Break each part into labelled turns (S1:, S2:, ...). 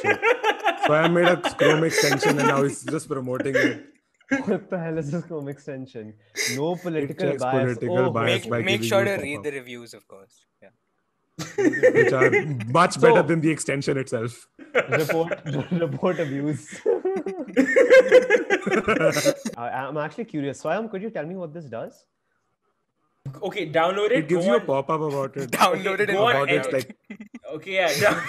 S1: shit. So I made a Chrome extension and now he's just promoting it.
S2: What the hell is this Chrome extension? No
S1: It
S2: political
S1: checks
S2: bias.
S1: political bias by
S3: Make
S1: giving
S3: sure
S1: you a
S3: to read
S1: pop-up,
S3: the reviews, of course. Yeah.
S1: which are much better than the extension itself.
S2: Report abuse. I'm actually curious. Swayam, could you tell me what this does?
S4: Okay, download it.
S1: It gives
S4: go
S1: you a
S4: on-
S1: pop-up about it.
S3: Download it and
S4: go on
S1: About
S3: find
S1: it's
S3: out.
S1: like
S4: Okay, yeah.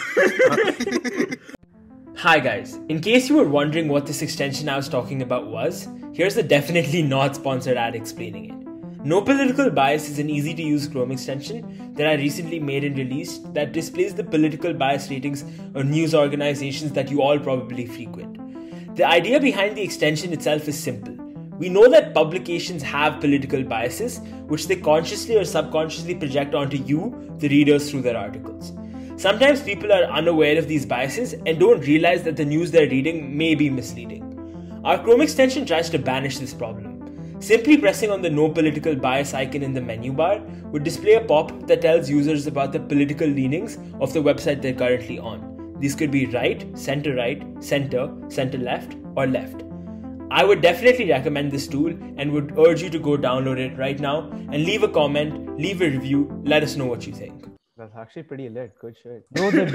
S4: Hi guys, in case you were wondering what this extension I was talking about was, here's a definitely not sponsored ad explaining it. No Political Bias is an easy to use Chrome extension that I recently made and released that displays the political bias ratings on news organizations that you all probably frequent. The idea behind the extension itself is simple. We know that publications have political biases, which they consciously or subconsciously project onto you, the readers, through their articles. Sometimes people are unaware of these biases and don't realize that the news they're reading may be misleading. Our Chrome extension tries to banish this problem. Simply pressing on the No Political Bias icon in the menu bar would display a pop-up that tells users about the political leanings of the website they're currently on. These could be right, center, center left, or left. I would definitely recommend this tool and would urge you to go download it right now and leave a comment, leave a review, let us know what you think.
S2: That's actually pretty lit. Good shit. No, the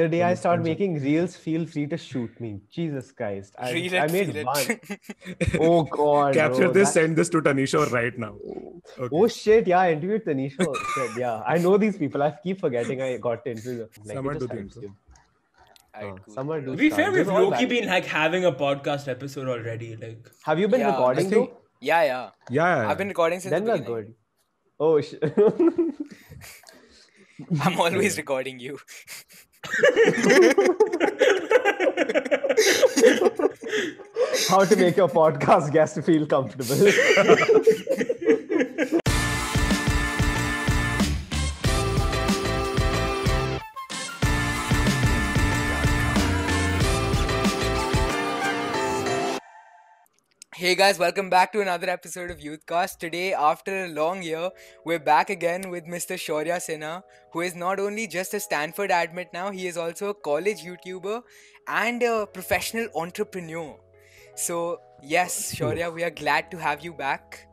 S2: day I start making reels, feel free to shoot me. Jesus Christ. I
S3: Reel it,
S2: made
S3: feel
S2: one.
S3: it.
S2: Oh God.
S1: capture
S2: bro,
S1: this,
S2: that-
S1: send this to Tanisha right now. Okay.
S2: Oh shit, yeah, interview Tanisha. Shit, yeah. I know these people. I keep forgetting I got to interview them. Like,
S1: Summer
S2: it just
S1: do
S2: helps
S1: things,
S2: you.
S3: Alright, cool.
S2: Summer do
S4: To be
S2: stuff.
S4: fair, we've
S2: This is all
S4: low-key
S2: valid.
S4: been like having a podcast episode already. Like,
S2: Have you been
S3: Yeah, I
S2: recording
S1: think-
S2: though?
S3: Yeah.
S1: Yeah.
S3: I've been recording since
S2: Then
S3: the
S2: we're
S3: beginning.
S2: good. Oh shit.
S3: I'm always recording you.
S2: How to make your podcast guest feel comfortable.
S3: Hey guys, welcome back to another episode of Youthcast. Today, after a long year, we're back again with Mr. Shaurya Sinha, who is not only just a Stanford admit now, he is also a college YouTuber and a professional entrepreneur. So, yes, Shaurya, we are glad to have you back.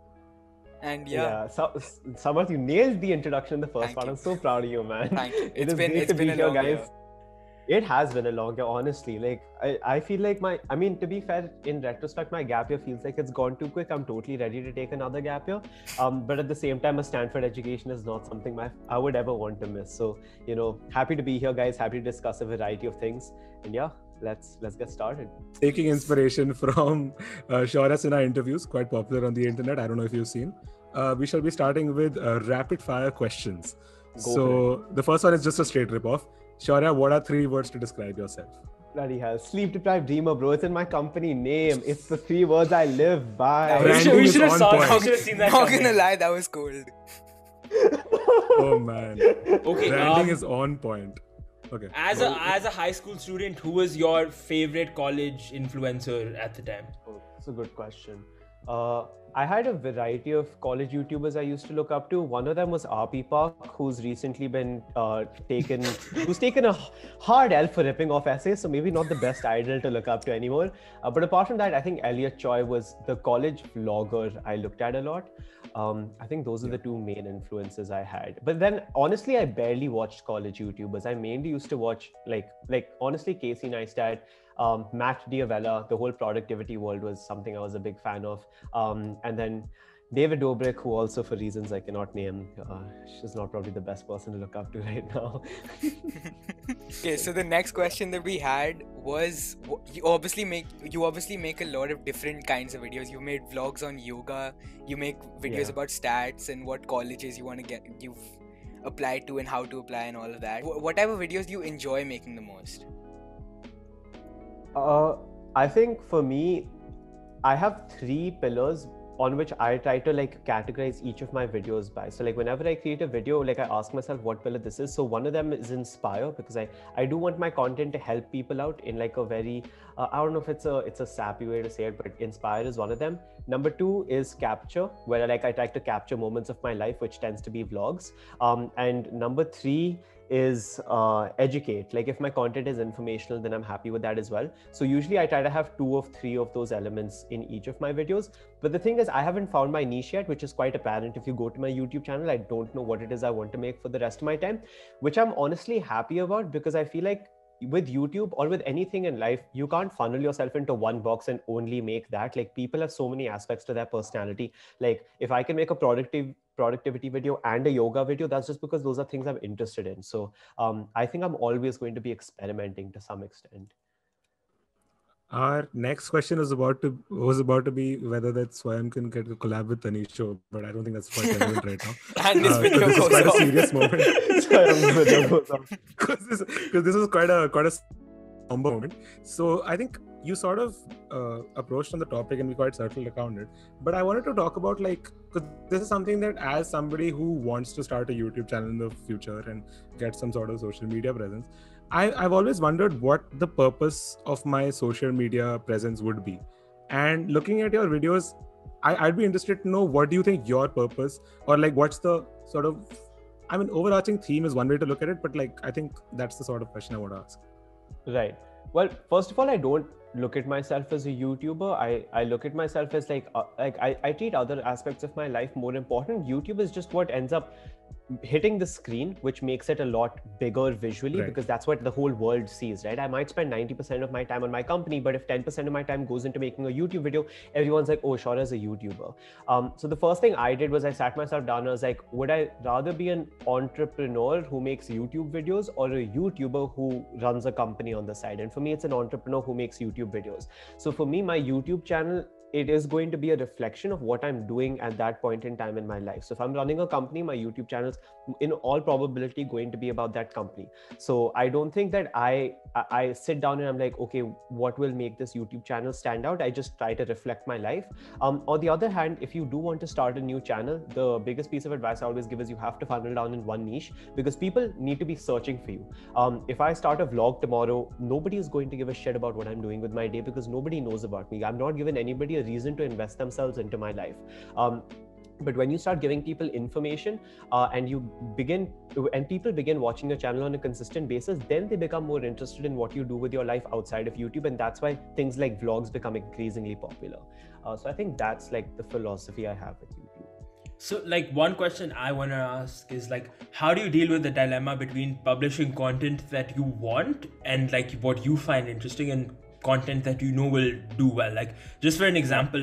S3: And yeah,
S2: So, Samarth, you nailed the introduction in the first
S3: Thank
S2: part.
S3: you.
S2: I'm so proud of you, man.
S3: Thank you.
S2: It
S3: It's
S2: is
S3: been-
S2: great
S3: it's
S2: to
S3: been
S2: be
S3: a
S2: here,
S3: long
S2: guys.
S3: year.
S2: It has been a long year, honestly. Like, I feel like to be fair, in retrospect, my gap year feels like it's gone too quick. I'm totally ready to take another gap year. But at the same time, a Stanford education is not something I would ever want to miss. So, happy to be here, guys. Happy to discuss a variety of things. And yeah, let's get started.
S1: Taking inspiration from Shaurya Sinha interviews, quite popular on the internet. I don't know if you've seen. We shall be starting with rapid fire questions. So the first one is just a straight rip-off. Shaurya, what are 3 words to describe yourself?
S2: Bloody hell. Sleep deprived dreamer, bro. It's in my company name. It's the 3 words I live by.
S1: Branding
S4: we
S1: is
S4: should have
S1: on
S4: saw.
S1: point.
S4: We should have seen that.
S3: not
S4: coming.
S3: gonna lie, that was cold.
S1: Oh man.
S4: Okay.
S1: Branding is on point. Okay.
S4: As a high school student, who was your favorite college influencer at the time?
S2: Oh, that's a good question. I had a variety of college YouTubers I used to look up to. One of them was RP Park, who's recently been who's taken a hard L for ripping off essays, so maybe not the best idol to look up to anymore. But apart from that, I think Elliot Choi was the college vlogger I looked at a lot. I think those are the 2 main influences I had. But then honestly, I barely watched college YouTubers. I mainly used to watch like honestly Casey Neistat, Matt Diavella. The whole productivity world was something I was a big fan of. And then David Dobrik, who also for reasons I cannot name, she's not probably the best person to look up to right now.
S3: Okay, so the next question that we had was you obviously make a lot of different kinds of videos. You made vlogs on yoga, you make videos
S2: Yeah.
S3: about stats and what colleges you've applied to and how to apply and all of that. What type of videos do you enjoy making the most?
S2: I think for me, I have 3 pillars on which I try to categorize each of my videos by. So whenever I create a video, I ask myself what pillar this is. So one of them is inspire, because I do want my content to help people out in a very, I don't know if it's a sappy way to say it, but inspire is one of them. Number 2 is capture, where I try to capture moments of my life, which tends to be vlogs. And number 3 is educate. Like if my content is informational, then I'm happy with that as well. So usually I try to have 2 or 3 of those elements in each of my videos. But the thing is, I haven't found my niche yet, which is quite apparent. If you go to my YouTube channel, I don't know what it is I want to make for the rest of my time, which I'm honestly happy about, because I feel like with YouTube or with anything in life, you can't funnel yourself into one box and only make that. Like people have so many aspects to their personality. Like if I can make a productivity video and a yoga video, that's just because those are things I'm interested in. So I think I'm always going to be experimenting to some extent.
S1: Our next question was about to be whether that Swayam can get a collab with Tanish show, but I don't think that's quite relevant right now.
S3: And this video
S1: this is
S3: goes
S1: quite
S3: off.
S1: a serious moment. Because this was quite a somber moment. So I think you sort of approached on the topic and we quite circled around it. But I wanted to talk about because this is something that, as somebody who wants to start a YouTube channel in the future and get some sort of social media presence, I've always wondered what the purpose of my social media presence would be. And looking at your videos, I'd be interested to know, what do you think your purpose, or what's the sort of, overarching theme is one way to look at it, but I think that's the sort of question I want to ask.
S2: Right. Well, first of all, I don't look at myself as a YouTuber. I look at myself as I treat other aspects of my life more important. YouTube is just what ends up hitting the screen, which makes it a lot bigger visually, because that's what the whole world sees, right? I might spend 90% of my time on my company, but if 10% of my time goes into making a YouTube video, everyone's like, oh, Shaurya's a YouTuber. So the first thing I did was I sat myself down and I was like, would I rather be an entrepreneur who makes YouTube videos or a YouTuber who runs a company on the side? And for me, it's an entrepreneur who makes YouTube videos. So for me, my YouTube channel, it is going to be a reflection of what I'm doing at that point in time in my life. So if I'm running a company, my YouTube channel is in all probability going to be about that company. So I don't think that I sit down and I'm like, okay, what will make this YouTube channel stand out? I just try to reflect my life. On the other hand, if you do want to start a new channel, the biggest piece of advice I always give is you have to funnel down in one niche, because people need to be searching for you. If I start a vlog tomorrow, nobody is going to give a shit about what I'm doing with my day, because nobody knows about me. I'm not giving anybody a reason to invest themselves into my life. But when you start giving people information and people begin watching your channel on a consistent basis, then they become more interested in what you do with your life outside of YouTube. And that's why things like vlogs become increasingly popular. So I think that's the philosophy I have with YouTube.
S4: So one question I want to ask is how do you deal with the dilemma between publishing content that you want and what you find interesting and content that you know will do well? Just for an example,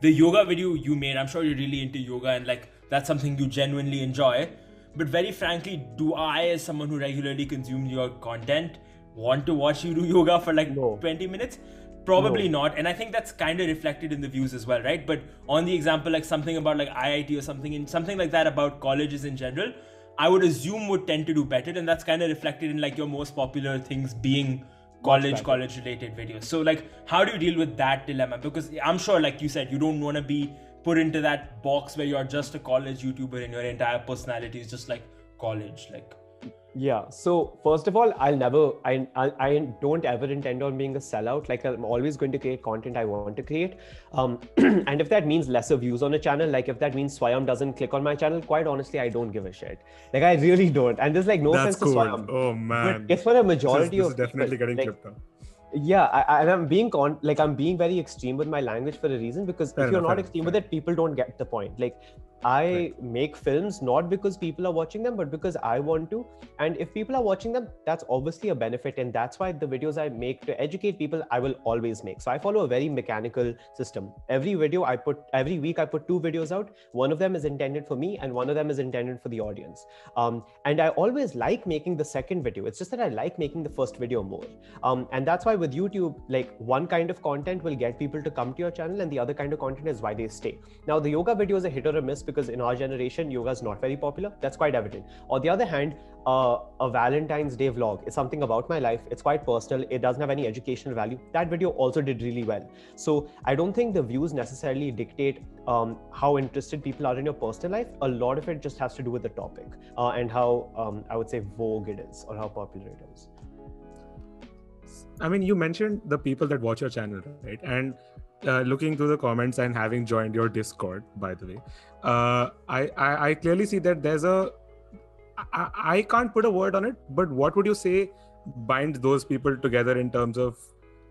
S4: the yoga video you made, I'm sure you're really into yoga and that's something you genuinely enjoy. But very frankly, do I, as someone who regularly consumes your content, want to watch you do yoga for
S2: No.
S4: 20 minutes? Probably not. And I think that's kind of reflected in the views as well, right? But on the example, something about IIT or something, and something like that about colleges in general, I would assume would tend to do better. And that's kind of reflected in your most popular things being college related videos. So how do you deal with that dilemma? Because I'm sure, like you said, you don't want to be put into that box where you're just a college YouTuber and your entire personality is just college.
S2: Yeah. So first of all, I don't ever intend on being a sellout. I'm always going to create content I want to create. And if that means lesser views on a channel, if that means Swayam doesn't click on my channel, quite honestly, I don't give a shit. I really don't. And there's no offense to Swayam.
S1: Oh man.
S2: But it's for a majority
S1: this
S2: of
S1: is definitely
S2: people.
S1: getting clipped out.
S2: Yeah, I'm being I'm being very extreme with my language for a reason, because if you're not extreme with it, people don't get the point. I make films not because people are watching them, but because I want to. And if people are watching them, that's obviously a benefit. And that's why the videos I make to educate people, I will always make. So I follow a very mechanical system. Every week I put 2 videos out. One of them is intended for me and one of them is intended for the audience. And I always like making the second video. It's just that I like making the first video more. And that's why with YouTube, one kind of content will get people to come to your channel and the other kind of content is why they stay. Now, the yoga video is a hit or a miss because in our generation, yoga is not very popular. That's quite evident. On the other hand, a Valentine's Day vlog is something about my life. It's quite personal. It doesn't have any educational value. That video also did really well. So I don't think the views necessarily dictate how interested people are in your personal life. A lot of it just has to do with the topic and how I would say vogue it is or how popular it is.
S1: I mean, you mentioned the people that watch your channel, right? And looking through the comments and having joined your Discord, by the way, I clearly see that there's a I can't put a word on it, but what would you say binds those people together in terms of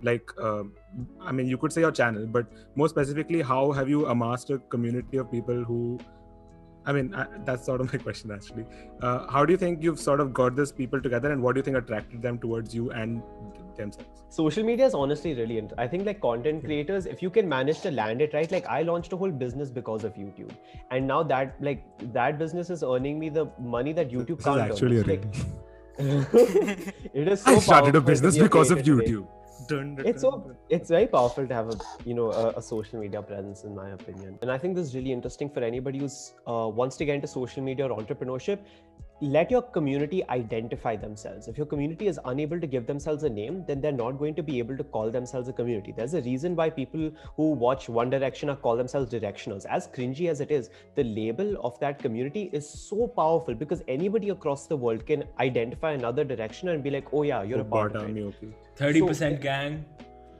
S1: like, I mean, you could say your channel, but more specifically, how have you amassed a community of people who, I mean, that's sort of my question actually. How do you think you've sort of got these people together, and what do you think attracted them towards you and themselves?
S2: Social media is honestly really I think like content creators, if you can manage to land it right, like I launched a whole business because of YouTube, and now that that business is earning me the money that YouTube
S1: This
S2: can't
S1: is actually
S2: earn.
S1: a
S2: Like,
S1: really.
S2: it is so
S1: I started a
S2: powerful
S1: business
S2: when you're
S1: because of
S2: creative today.
S1: YouTube.
S2: It's very powerful to have a social media presence, in my opinion. And I think this is really interesting for anybody who's wants to get into social media or entrepreneurship. Let your community identify themselves. If your community is unable to give themselves a name, then they're not going to be able to call themselves a community. There's a reason why people who watch One Direction or call themselves directionals. As cringy as it is, the label of that community is so powerful because anybody across the world can identify another directioner and be like, oh yeah, you're a part of it.
S4: 30% gang.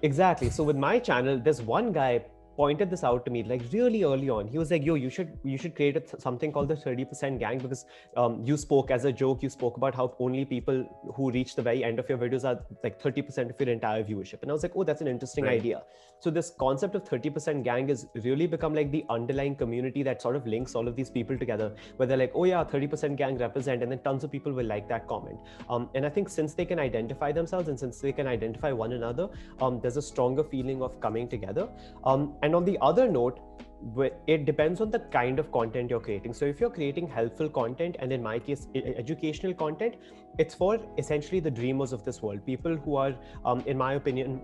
S2: Exactly. So with my channel, there's one guy pointed this out to me like really early on. He was like, yo, you should create something called the 30% gang, because you spoke as a joke, you spoke about how only people who reach the very end of your videos are like 30% of your entire viewership. And I was like, oh, that's an interesting idea. So this concept of 30% gang has really become like the underlying community that sort of links all of these people together, where they're like, oh yeah, 30% gang represent, and then tons of people will like that comment. And I think since they can identify themselves and since they can identify one another, there's a stronger feeling of coming together. And on the other note, it depends on the kind of content you're creating. So if you're creating helpful content, and in my case, educational content, it's for essentially the dreamers of this world. People who are, in my opinion,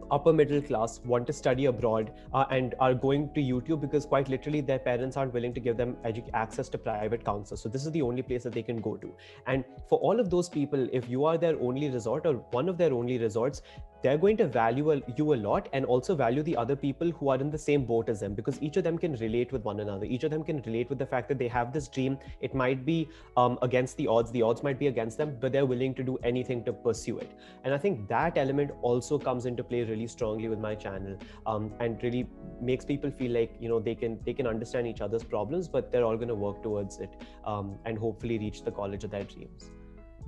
S2: upper middle class, want to study abroad, and are going to YouTube because quite literally their parents aren't willing to give them access to private counselors. So this is the only place that they can go to. And for all of those people, if you are their only resort or one of their only resorts, they're going to value you a lot, and also value the other people who are in the same boat as them, because each of them can relate with one another. Each of them can relate with the fact that they have this dream. It might be against the odds might be against them, but they're willing to do anything to pursue it. And I think that element also comes into play really strongly with my channel, and really makes people feel like, you know, they can understand each other's problems, but they're all going to work towards it, and hopefully reach the college of their dreams.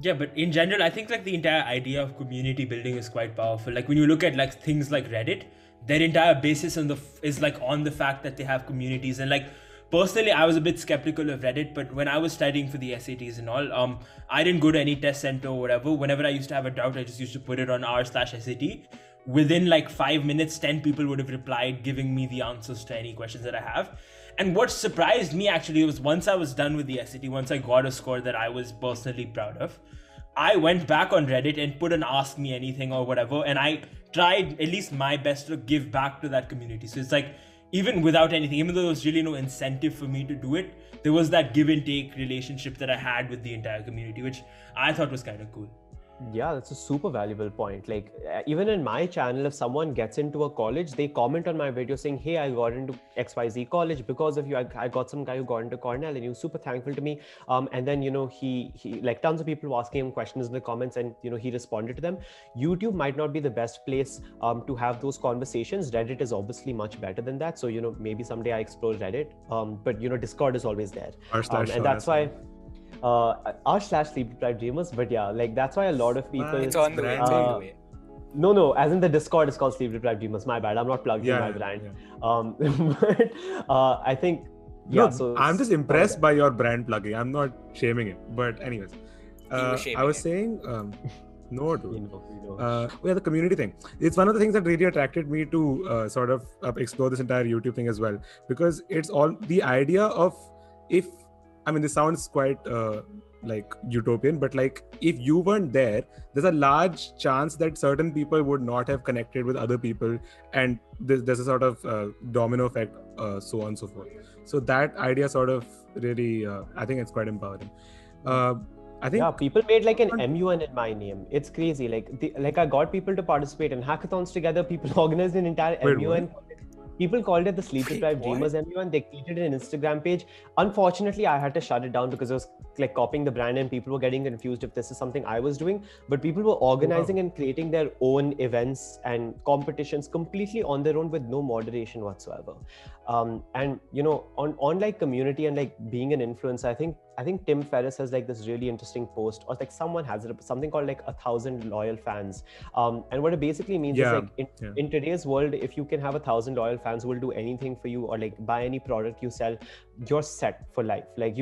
S4: Yeah, but in general, I think like the entire idea of community building is quite powerful. Like when you look at like things like Reddit, their entire basis is like on the fact that they have communities. And like personally, I was a bit skeptical of Reddit, but when I was studying for the SATs and all, I didn't go to any test center or whatever. Whenever I used to have a doubt, I just used to put it on r/SAT. Within like 5 minutes, 10 people would have replied, giving me the answers to any questions that I have. And what surprised me actually was once I was done with the SAT, once I got a score that I was personally proud of, I went back on Reddit and put an ask me anything or whatever, and I tried at least my best to give back to that community. So it's like, even without anything, even though there was really no incentive for me to do it, there was that give and take relationship that I had with the entire community, which I thought was kind of cool.
S2: Yeah, that's a super valuable point. Like even in my channel, if someone gets into a college, they comment on my video saying, hey, I got into XYZ college because of you. I got some guy who got into Cornell and he was super thankful to me. And then, you know, he like tons of people were asking him questions in the comments, and, you know, he responded to them. YouTube might not be the best place to have those conversations. Reddit is obviously much better than that. So, you know, maybe someday I explore Reddit. But, you know, Discord is always there. And that's why r/sleep-deprived dreamers, but yeah, like that's why a lot of people,
S3: it's on the way. It's on the way.
S2: No, as in the Discord is called Sleep Deprived Dreamers. My bad, I'm not plugging my brand. But I think
S1: so I'm just impressed by your brand plugging. I'm not shaming it, but anyways, I was saying no, dude. The community thing. It's one of the things that really attracted me to sort of explore this entire YouTube thing as well, because it's all the idea of, this sounds quite like utopian, but like if you weren't there, there's a large chance that certain people would not have connected with other people, and there's a sort of domino effect, so on and so forth. So that idea sort of really, I think it's quite empowering. I think
S2: people made like an MUN in my name. It's crazy. Like I got people to participate in hackathons together. People organized an entire MUN. People called it the Sleep Deprived Dreamers MUN. They created an Instagram page. Unfortunately, I had to shut it down because it was like copying the brand and people were getting confused if this is something I was doing. But people were organizing and creating their own events and competitions completely on their own with no moderation whatsoever. And, you know, on like community and like being an influencer, I think I think Tim Ferriss has like this really interesting post, or like someone has it, something called like 1,000 loyal fans. And what it basically means is like in today's world, if you can have 1,000 loyal fans who will do anything for you or like buy any product you sell, you're set for life. Like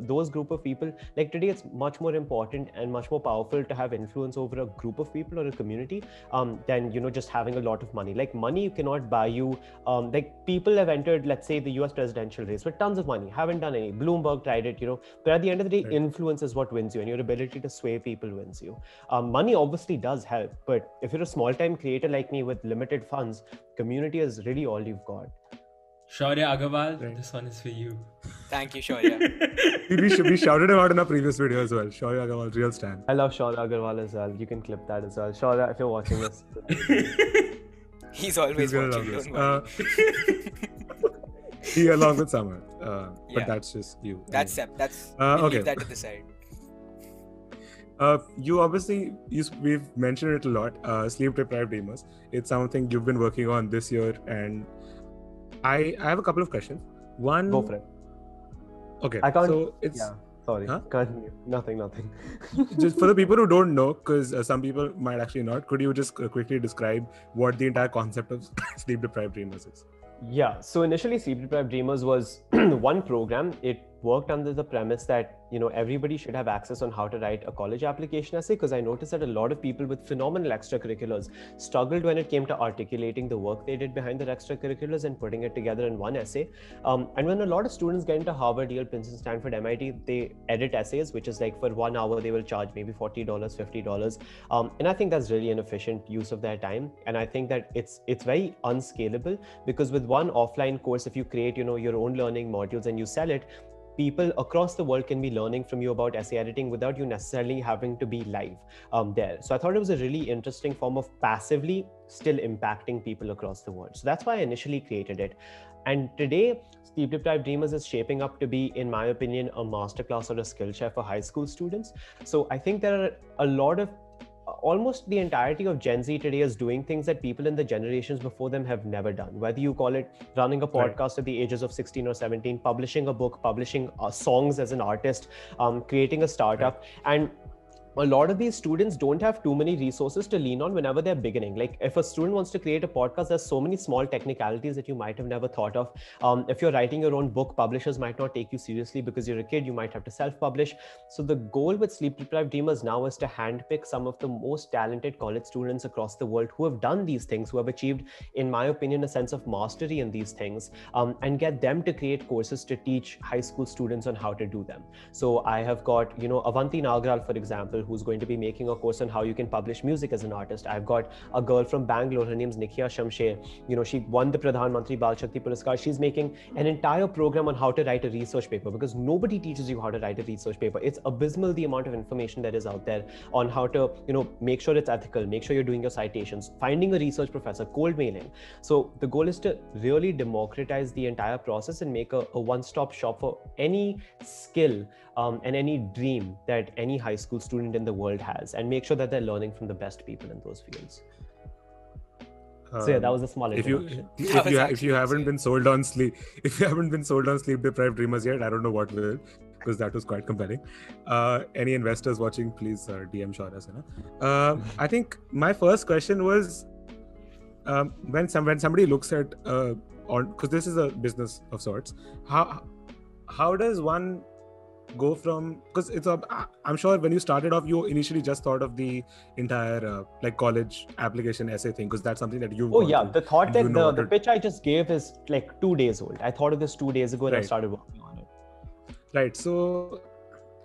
S2: those group of people, like today it's much more important and much more powerful to have influence over a group of people or a community than, you know, just having a lot of money. Like money cannot buy you. Like people have entered, let's say, the US presidential race with tons of money, haven't done any. Bloomberg tried it, you know, but at the end of the day, influence is what wins you, and your ability to sway people wins you. Money obviously does help, but if you're a small-time creator like me with limited funds, community is really all you've got.
S4: Shaurya Agarwal, this one is for you.
S3: Thank you, Shaurya.
S1: we shouted him out in our previous video as well. Shaurya Agarwal, real stan.
S2: I love Shaurya Agarwal as well. You can clip that as well. Shaurya, if you're watching this.
S3: He's always watching, don't worry.
S1: He along with Samar. But that's just you.
S3: That's Sep.
S1: Okay.
S3: Leave that to the side.
S1: You obviously, we've mentioned it a lot, sleep deprived gamers. It's something you've been working on this year, and I have a couple of questions. One,
S2: go for it.
S1: Okay,
S2: I can't.
S1: So it's
S2: sorry.
S1: Huh?
S2: Continue. Nothing.
S1: Just for the people who don't know, because some people might actually not, could you just quickly describe what the entire concept of sleep deprived dreamers is?
S2: Yeah. So initially, Sleep Deprived Dreamers was one program. It worked under the premise that, you know, everybody should have access on how to write a college application essay, because I noticed that a lot of people with phenomenal extracurriculars struggled when it came to articulating the work they did behind their extracurriculars and putting it together in one essay. And when a lot of students get into Harvard, Yale, Princeton, Stanford, MIT, they edit essays, which is like for 1 hour, they will charge maybe $40, $50. And I think that's really an efficient use of their time. And I think that it's very unscalable, because with one offline course, if you create, you know, your own learning modules and you sell it, people across the world can be learning from you about essay editing without you necessarily having to be live there. So I thought it was a really interesting form of passively still impacting people across the world. So that's why I initially created it. And today, Sleep Deprived Dreamers is shaping up to be, in my opinion, a masterclass or a Skillshare for high school students. So I think there are a lot of almost the entirety of Gen Z today is doing things that people in the generations before them have never done. Whether you call it running a podcast at the ages of 16 or 17, publishing a book, publishing songs as an artist, creating a startup. And a lot of these students don't have too many resources to lean on whenever they're beginning. Like if a student wants to create a podcast, there's so many small technicalities that you might have never thought of. If you're writing your own book, publishers might not take you seriously because you're a kid, you might have to self-publish. So the goal with Sleep Deprived Dreamers now is to handpick some of the most talented college students across the world who have done these things, who have achieved, in my opinion, a sense of mastery in these things, and get them to create courses to teach high school students on how to do them. So I have got, you know, Avanti Nagral, for example, who's going to be making a course on how you can publish music as an artist. I've got a girl from Bangalore, her name's Nikhya Shamsher. You know, she won the Pradhan Mantri Bal Shakti Puraskar. She's making an entire program on how to write a research paper, because nobody teaches you how to write a research paper. It's abysmal the amount of information that is out there on how to, you know, make sure it's ethical, make sure you're doing your citations, finding a research professor, cold mailing. So the goal is to really democratize the entire process and make a one-stop shop for any skill and any dream that any high school student in the world has, and make sure that they're learning from the best people in those fields. So yeah, that was a small introduction.
S1: If you haven't been sold on sleep deprived dreamers yet, I don't know what will, because that was quite compelling. Any investors watching, please DM Shaurya Sinha. I think my first question was, when somebody looks at because this is a business of sorts, how does one go from, because I'm sure when you started off, you initially just thought of the entire like college application essay thing, because that's something that you've
S2: the thought that the pitch I just gave is like 2 days old. I thought of this 2 days ago and I started working on it.
S1: Right. So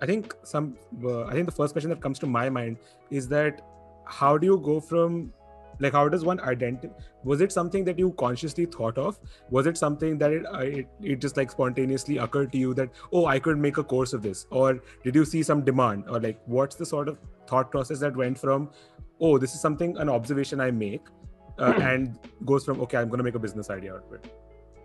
S1: I think the first question that comes to my mind is that how do you go from, like, how does one identify? Was it something that you consciously thought of? Was it something that it just like spontaneously occurred to you that, oh, I could make a course of this? Or did you see some demand? Or like, what's the sort of thought process that went from, oh, this is an observation I make, and goes from, okay, I'm going to make a business idea out of it?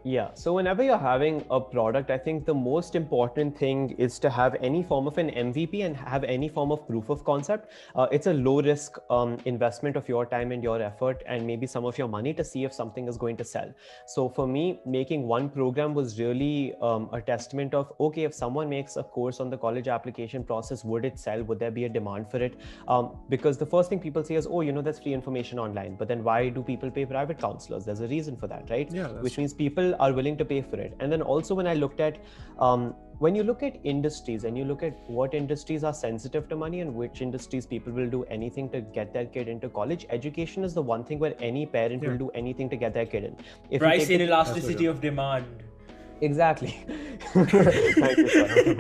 S2: Yeah, so whenever you're having a product, I think the most important thing is to have any form of an MVP and have any form of proof of concept. It's a low risk investment of your time and your effort and maybe some of your money to see if something is going to sell. So for me, making one program was really a testament of, okay, if someone makes a course on the college application process, would it sell? Would there be a demand for it? Because the first thing people say is, oh, that's free information online. But then why do people pay private counselors? There's a reason for that, right?
S1: Yeah,
S2: which means people are willing to pay for it. And then also when I looked at when you look at industries and you look at what industries are sensitive to money and which industries people will do anything to get their kid into college, education is the one thing where any parent will do anything to get their kid in.
S4: If price inelasticity of demand.
S2: Exactly.
S1: Thank you, sir.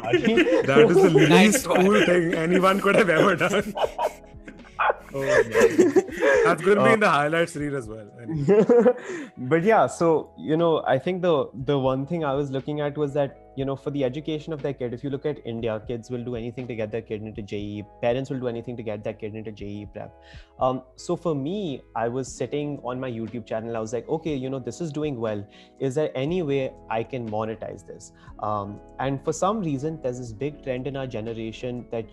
S1: That is the least cool thing anyone could have ever done. Oh, man. That's going to be in the highlights reel as well. Anyway.
S2: But yeah, so I think the one thing I was looking at was that for the education of their kid, if you look at India, kids will do anything to get their kid into JEE. Parents will do anything to get their kid into JEE prep. So for me, I was sitting on my YouTube channel. I was like, okay, this is doing well. Is there any way I can monetize this? And for some reason, there's this big trend in our generation that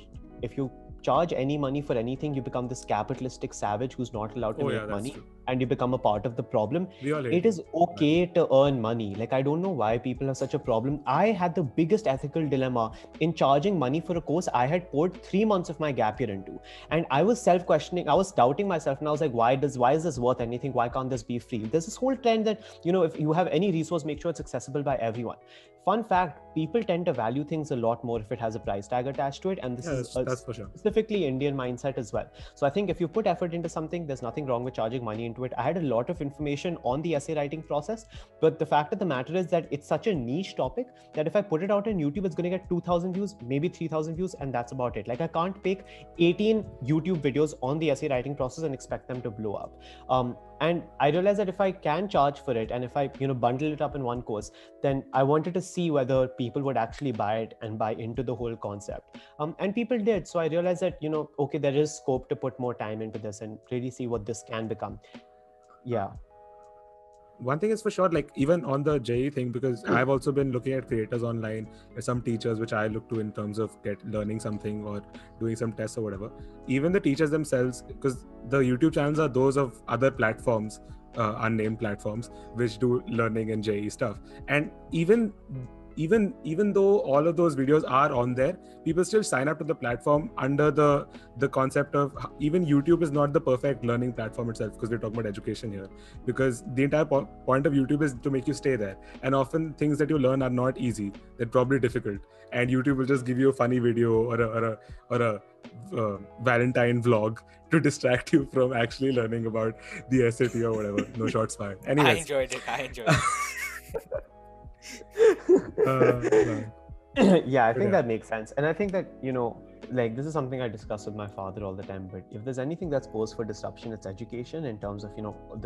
S2: if you charge any money for anything, you become this capitalistic savage who's not allowed to make money.
S1: True.
S2: And you become a part of the problem. It is okay to earn money. Like, I don't know why people have such a problem. I had the biggest ethical dilemma in charging money for a course I had poured 3 months of my gap year into. And I was self-questioning. I was doubting myself. And I was like, why is this worth anything? Why can't this be free? There's this whole trend that, if you have any resource, make sure it's accessible by everyone. Fun fact, people tend to value things a lot more if it has a price tag attached to it. And this is
S1: that's for sure.
S2: Specifically Indian mindset as well. So I think if you put effort into something, there's nothing wrong with charging money into it. I had a lot of information on the essay writing process, but the fact of the matter is that it's such a niche topic that if I put it out on YouTube, it's going to get 2,000 views, maybe 3,000 views, and that's about it. Like, I can't pick 18 YouTube videos on the essay writing process and expect them to blow up. And I realized that if I can charge for it and if I, bundle it up in one course, then I wanted to see whether people would actually buy it and buy into the whole concept. And people did. So I realized that, okay, there is scope to put more time into this and really see what this can become. Yeah.
S1: One thing is for sure, like even on the JEE thing, because I've also been looking at creators online, some teachers which I look to in terms of learning something or doing some tests or whatever. Even the teachers themselves, because the YouTube channels are those of other platforms, unnamed platforms, which do learning and JEE stuff. And even though all of those videos are on there, people still sign up to the platform under the concept of even YouTube is not the perfect learning platform itself, because we're talking about education here, because the entire point of YouTube is to make you stay there, and often things that you learn are not easy, they're probably difficult, and YouTube will just give you a funny video or a Valentine vlog to distract you from actually learning about the SAT or whatever. No shots fired. Anyways.
S3: I enjoyed it.
S2: Yeah, I think that makes sense. And I think that, like, this is something I discuss with my father all the time, but if there's anything that's posed for disruption, it's education in terms of,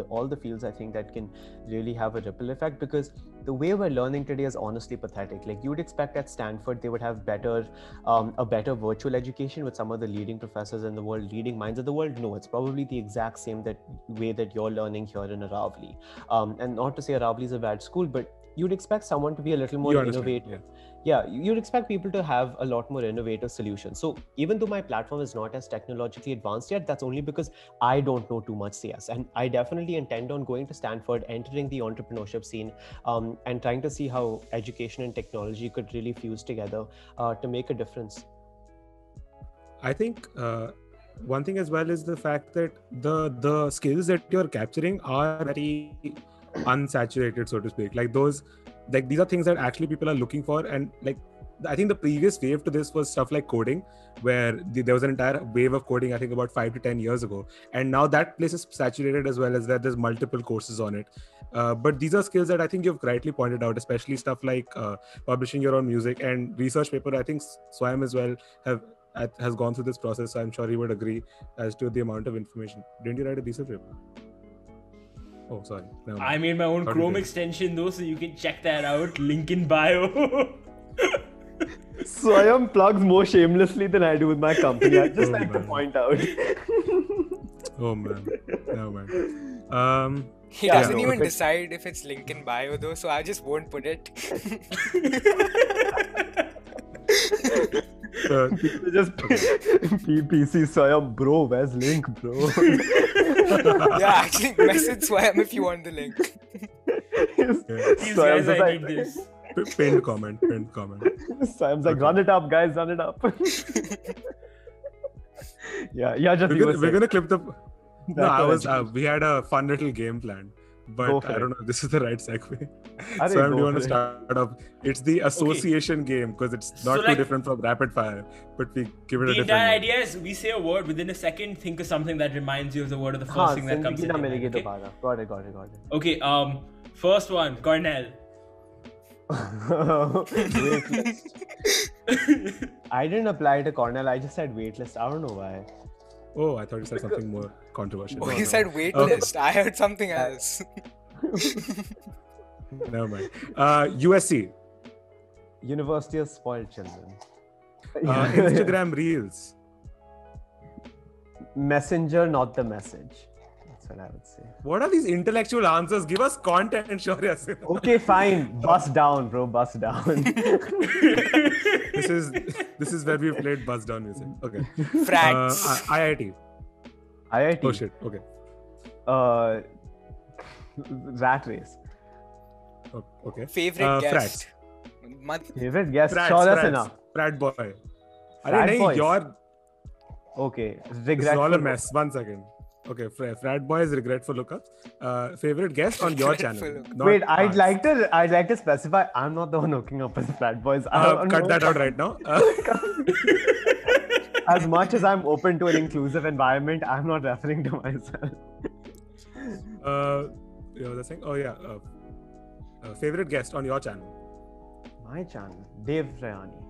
S2: all the fields I think that can really have a ripple effect, because the way we're learning today is honestly pathetic. Like, you would expect at Stanford, they would have a better virtual education with some of the leading professors in the world, leading minds of the world. No, it's probably the exact same way that you're learning here in Aravali. And not to say Aravali is a bad school, but you'd expect someone to be a little more innovative. Yeah, you'd expect people to have a lot more innovative solutions. So even though my platform is not as technologically advanced yet, that's only because I don't know too much CS. And I definitely intend on going to Stanford, entering the entrepreneurship scene, and trying to see how education and technology could really fuse together to make a difference.
S1: I think one thing as well is the fact that the skills that you're capturing are very unsaturated, so to speak. Like these are things that actually people are looking for. And like, I think the previous wave to this was stuff like coding, where there was an entire wave of coding, I think about 5 to 10 years ago. And now that place is saturated as well, as that there's multiple courses on it. But these are skills that I think you've rightly pointed out, especially stuff like publishing your own music and research paper. I think Swayam as well has gone through this process. So I'm sure he would agree as to the amount of information. Didn't you write a research paper? Oh, sorry. No.
S4: I made my own Chrome extension though, so you can check that out. Link in bio.
S2: Swayam plugs more shamelessly than I do with my company. I just like to point out.
S1: Oh man. No man.
S3: He
S2: Yeah,
S3: doesn't
S1: no,
S3: even
S2: but-
S3: decide if it's link in bio though, so I just won't put it.
S2: Just PC Swayam, bro. Where's link, bro?
S3: Yeah, actually, message Swayam if you want the link.
S4: These guys, I need this.
S1: Pinned comment.
S2: Swayam's like,
S1: Okay.
S2: run it up, guys, run it up. yeah, just
S1: We're gonna clip the. No,
S2: That
S1: we had a fun little game planned,
S2: Go
S1: but
S2: for
S1: I don't
S2: it.
S1: know if this is the right segue.
S2: Arey,
S1: So do
S2: go
S1: you want to
S2: for it.
S1: start off? It's the association game because it's
S4: So,
S1: not too
S4: like-
S1: different from rapid fire, but we give it a
S4: The
S1: different
S4: entire
S1: name.
S4: idea is we say a word within a second, think of something that reminds you of the word or the first
S2: Haan,
S4: thing that comes
S2: zindagi
S4: to
S2: na
S4: your
S2: milegi
S4: mind. Okay?
S2: dobara. Got it.
S4: Okay. First one, Cornell.
S2: Waitlist. I didn't apply to Cornell. I just said waitlist. I don't know why.
S1: Oh, I thought you said something more controversial.
S3: Oh, he said waitlist. I heard something else.
S1: Never mind. USC.
S2: University of Spoiled Children.
S1: Instagram Reels.
S2: Messenger, not the message. That's what I would say.
S1: What are these intellectual answers? Give us content, Shaurya Sinha.
S2: Okay, fine. Bust down, bro. Bust down.
S1: This is where we've played buzz down music. Okay.
S3: Frats.
S1: IIT.
S2: IIT.
S1: Oh shit. Okay.
S2: Rat race.
S1: Okay.
S3: Favorite guest.
S1: Frats.
S2: Favorite guest?
S1: Frats.
S2: Shaurya
S1: Frats.
S2: Sinha.
S1: Frat boy.
S2: Frat
S1: Nahi,
S2: boys. Okay.
S1: This is
S2: Regretful.
S1: all a mess. 1 second. Okay, frat boys regretful lookups. Favorite guest on your channel.
S3: Regretful.
S1: not
S2: Wait, I'd
S1: ours.
S2: like to specify. I'm not the one hooking up with frat boys. I'm
S1: Cut
S2: not-
S1: that out right now.
S2: As much as I'm open to an inclusive environment, I'm not referring to myself.
S1: You know the thing? Oh yeah. Favorite guest on your channel.
S2: My channel, Dev Rayani.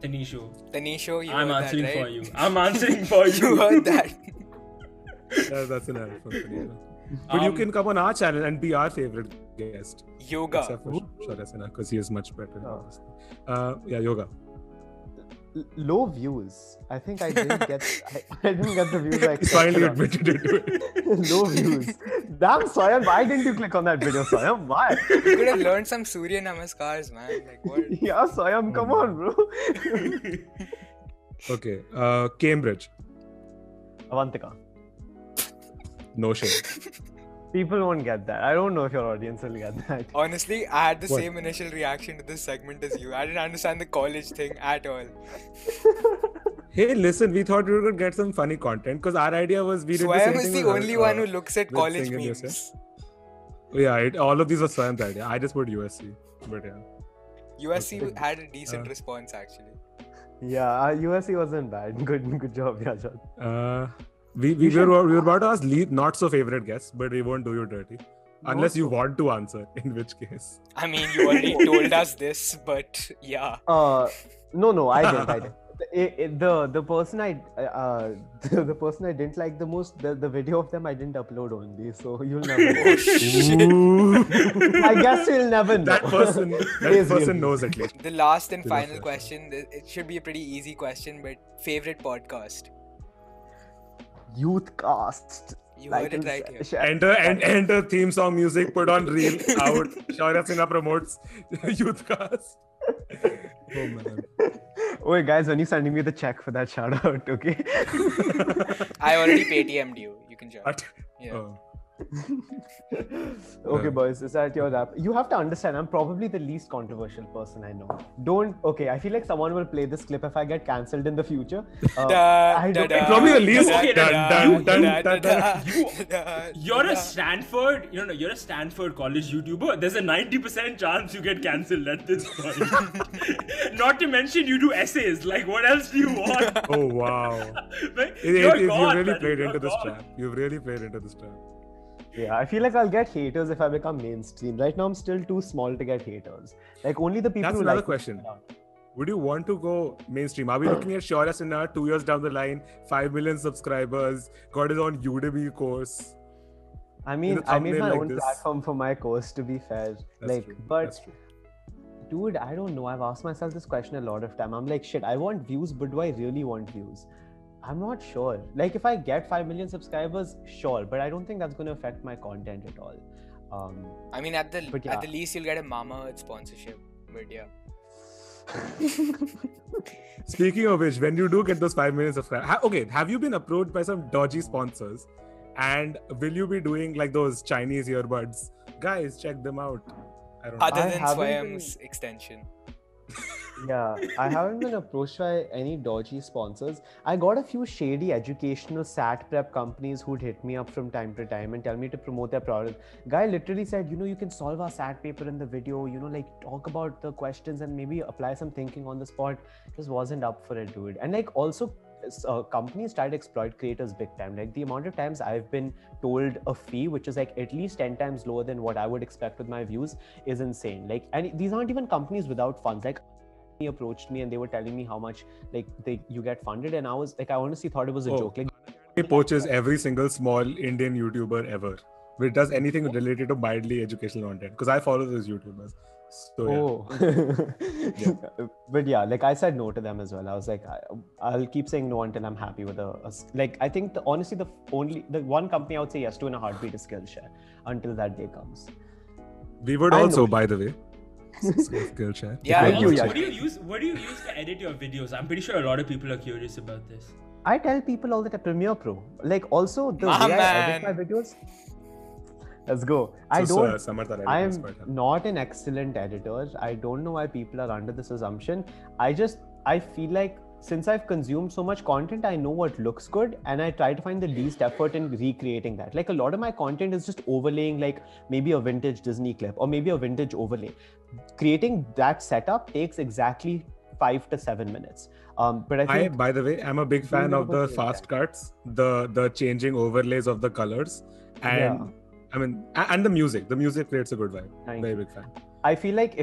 S4: Tanishu.
S3: Tanisho, you
S4: I'm
S3: heard
S4: answering
S3: that,
S4: for
S3: right?
S4: you. I'm answering for you.
S3: You heard that.
S1: That's an error from Tanisha. But you can come on our channel and be our favorite guest.
S3: Yoga.
S1: Except for Shaurya Sinha, because he is much better.
S2: Oh.
S1: Yeah, yoga.
S2: Low views. I think I didn't get. I didn't get the views I
S1: He finally
S2: expected.
S1: admitted into it.
S2: Low views. Damn, Swayam, why didn't you click on that video, Swayam? Why?
S3: You could have learned some Surya Namaskars, man. Like what?
S2: Yeah, Swayam, come on, bro.
S1: Okay. Cambridge.
S2: Avantika.
S1: No shame.
S2: People won't get that. I don't know if your audience will get that.
S3: Honestly, I had the
S1: What?
S3: same initial reaction to this segment as you. I didn't understand the college thing at all.
S1: Hey, listen, we thought we were going to get some funny content because our idea was we did the same
S3: Swayam is
S1: thing
S3: the
S1: with,
S3: only one who looks at
S1: with
S3: college
S1: Singh and
S3: memes.
S1: Yusuf. Yeah, all of these were Swayam's idea. I just put USC. But yeah.
S3: USC had a decent response actually.
S2: Yeah, USC wasn't bad. Good job, Yajat.
S1: We were about to ask not so favorite guess, but we won't do you dirty. Unless you want to answer, in which case.
S3: I mean, you already told us this, but yeah.
S2: No, I didn't. The person the person I didn't like the most, the video of them I didn't upload only, so you'll never know.
S1: Ooh.
S2: I guess you'll never know.
S1: that person
S2: Is real.
S1: knows at least.
S3: The last and
S1: The
S3: final
S1: last
S3: question. It should be a pretty easy question, but favorite podcast.
S2: Youth cast.
S3: You heard it right here.
S1: Enter theme song music, put on reel, out. Shaurya Sinha promotes youth cast. Oh man.
S2: Wait, guys, when you sending me the check for that shout out, okay?
S3: I already Paytm'd you. You can join.
S1: What?
S3: Yeah.
S1: Oh.
S2: Okay, boys, is that your wrap? You have to understand, I'm probably the least controversial person I know. Okay, I feel like someone will play this clip if I get cancelled in the future. I don't-
S1: Probably the least.
S4: Okay,
S1: Dun, dun, dun, dun.
S4: You're a Stanford, you're a Stanford college YouTuber. There's a 90% chance you get cancelled at this point. Not to mention you do essays. Like, what else do you want?
S1: Oh wow.
S4: Like,
S1: You've
S4: you're gone,
S1: really
S4: buddy,
S1: played
S4: you're
S1: into this
S4: gone.
S1: trap. You've really played into this trap.
S2: Yeah, I feel like I'll get haters if I become mainstream. Right now, I'm still too small to get haters. Like, only the people
S1: That's
S2: who
S1: another
S2: like
S1: question. Would you want to go mainstream? Are we looking at Shaurya Sinha 2 years down the line, 5 million subscribers, got his own Udemy course?
S2: I mean,
S1: With a
S2: I made
S1: thumbnail
S2: my
S1: like
S2: own
S1: this.
S2: platform for my course, to be fair.
S1: That's true.
S2: But
S1: That's true.
S2: dude, I don't know. I've asked myself this question a lot of time. I'm like, shit, I want views, but do I really want views? I'm not sure. Like, if I get 5 million subscribers, sure, but I don't think that's going to affect my content at all.
S3: I mean, at the
S2: yeah.
S3: least you'll get a Mama Earth sponsorship. But yeah.
S1: Speaking of which, when you do get those 5 million subscribers, have you been approached by some dodgy sponsors? And will you be doing like those Chinese earbuds? Guys, check them out. I don't know.
S3: Other than Swayam's extension.
S2: Yeah, I haven't been approached by any dodgy sponsors. I got a few shady educational SAT prep companies who'd hit me up from time to time and tell me to promote their product. Guy literally said, you can solve our SAT paper in the video, like talk about the questions and maybe apply some thinking on the spot. Just wasn't up for it, dude. And like also, companies try to exploit creators big time. Like the amount of times I've been told a fee which is like at least 10 times lower than what I would expect with my views is insane. Like, and these aren't even companies without funds. Like, he approached me and they were telling me how much like you get funded, and I was like, I honestly thought it was a joke. Like,
S1: he poaches every single small Indian YouTuber ever which does anything related to mildly educational content, because I follow those YouTubers. So,
S2: yeah. But yeah, like I said no to them as well. I was like, I'll keep saying no until I'm happy with like, I think honestly the one company I would say yes to in a heartbeat is Skillshare until that day comes.
S1: We would also, by the way, Skillshare.
S3: Yeah.
S4: What do you use to edit your videos? I'm pretty sure a lot of people are curious about this.
S2: I tell people all the time, Premiere Pro. Like also the way I edit my videos. Let's go. I'm not an excellent editor. I don't know why people are under this assumption. I feel like since I've consumed so much content, I know what looks good and I try to find the least effort in recreating that. Like a lot of my content is just overlaying like maybe a vintage Disney clip or maybe a vintage overlay. Creating that setup takes exactly 5 to 7 minutes. But I think,
S1: by the way, I'm a big fan of the fast cuts, the changing overlays of the colors, and yeah. I mean, and the music. The music creates a good vibe. Very big fan.
S2: I feel like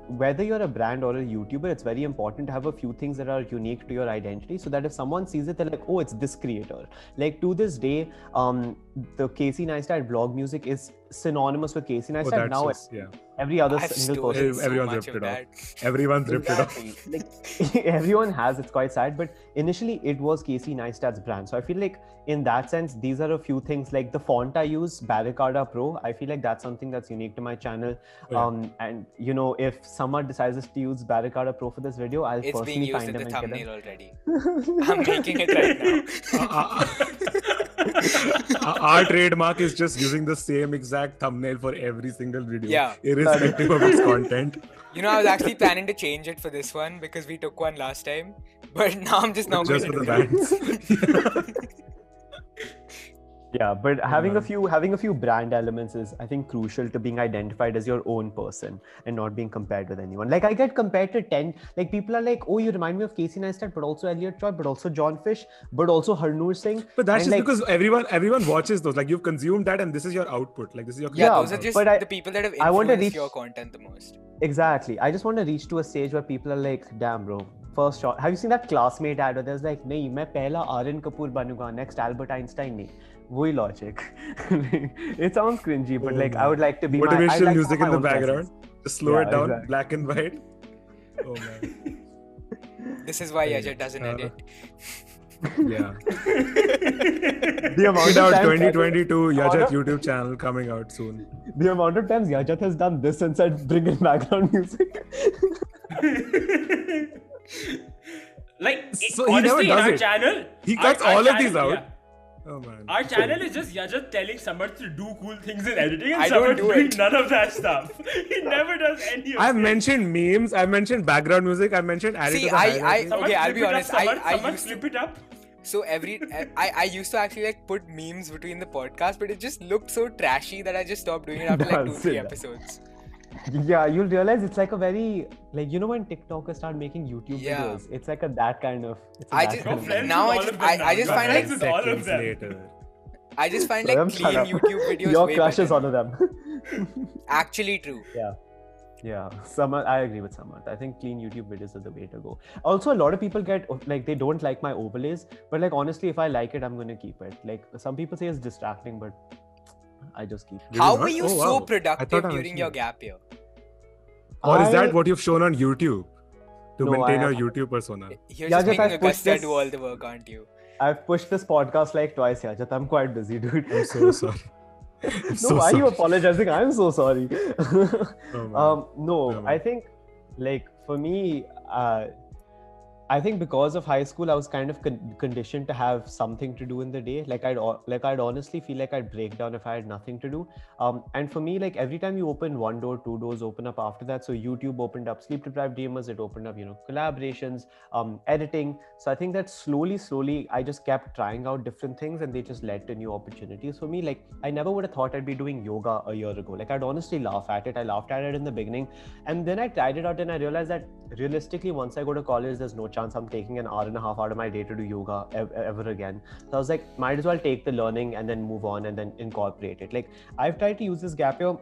S2: whether you're a brand or a YouTuber, it's very important to have a few things that are unique to your identity, so that if someone sees it, they're like, oh, it's this creator. Like to this day, the Casey Neistat vlog music is synonymous with Casey Neistat. Now every other single person,
S1: everyone's ripped it off. Everyone's ripped it off.
S2: Like everyone has. It's quite sad, but initially it was Casey Neistat's brand. So I feel like in that sense, these are a few things. Like the font I use, Barracuda Pro. I feel like that's something that's unique to my channel. And if someone decides to use Barracuda Pro for this video, I'll personally find them and get them.
S3: It's being used in the thumbnail already. I'm making it right now.
S1: Our trademark is just using the same exact thumbnail for every single video, irrespective of its content.
S3: I was actually planning to change it for this one because we took one last time, but now I'm just going to
S1: do the
S2: Yeah, but having a few brand elements is, I think, crucial to being identified as your own person and not being compared with anyone. Like I get compared to 10, like people are like, oh, you remind me of Casey Neistat, but also Elliot Choi, but also John Fish, but also Harnoor Singh.
S1: But that's just because everyone watches those. Like you've consumed that, and this is your output. Like this is your
S3: those are just the people that have influenced your content the most.
S2: Exactly. I just want to reach to a stage where people are like, damn, bro. First shot. Have you seen that Classmate ad where there's like, nahi, main pehla Aryan Kapoor banunga, next Albert Einstein nahi. Wohi logic. It sounds cringy, but like I would like to be
S1: motivational music in the background. Just slow it down, exactly. Black and white. Oh man.
S3: This is why Yajat doesn't edit.
S1: Yeah. The amount of 2022 Yajat YouTube channel coming out soon.
S2: The amount of times Yajat has done this and said, bring in background music.
S4: Like, so honestly, in our channel,
S1: he cuts all of these out. Yeah. Oh man.
S4: Our channel is just Yajat telling Samarth to do cool things in editing, and Samarth doing none of that stuff. He never does any of it.
S1: I've mentioned memes, I've mentioned background music, I've mentioned adding to the
S3: I'll be honest.
S4: I used to flip it up.
S3: So I used to actually like put memes between the podcast, but it just looked so trashy that I just stopped doing it after like 2-3 episodes.
S2: Yeah, you'll realize it's like a very, like, when TikTokers start making YouTube videos, it's like that kind of.
S3: I just find like clean YouTube videos.
S2: Your crush is all of them.
S3: Actually true.
S2: Yeah. I agree with Samarth. I think clean YouTube videos are the way to go. Also, a lot of people get like they don't like my overlays, but like honestly, if I like it, I'm gonna keep it. Like some people say it's distracting, but I just keep it.
S3: How were you so productive during your gap year?
S1: Or is that what you've shown on YouTube to maintain your YouTube persona?
S3: You're just making Augusta do all the work, aren't you?
S2: I've pushed this podcast like twice, Yajat. I'm quite busy, dude.
S1: I'm so sorry.
S2: No, why are you apologizing? I'm so sorry.
S1: Oh,
S2: No, I think, like, for me, I think because of high school, I was kind of conditioned to have something to do in the day. Like I'd honestly feel like I'd break down if I had nothing to do. And for me, like every time you open one door, two doors open up after that. So YouTube opened up sleep deprived gamers. It opened up, collaborations, editing. So I think that slowly, I just kept trying out different things, and they just led to new opportunities for me. Like I never would have thought I'd be doing yoga a year ago. Like I'd honestly laugh at it. I laughed at it in the beginning, and then I tried it out, and I realized that realistically, once I go to college, there's no chance I'm taking an hour and a half out of my day to do yoga ever again. So I was like, might as well take the learning and then move on and then incorporate it. Like I've tried to use this gap year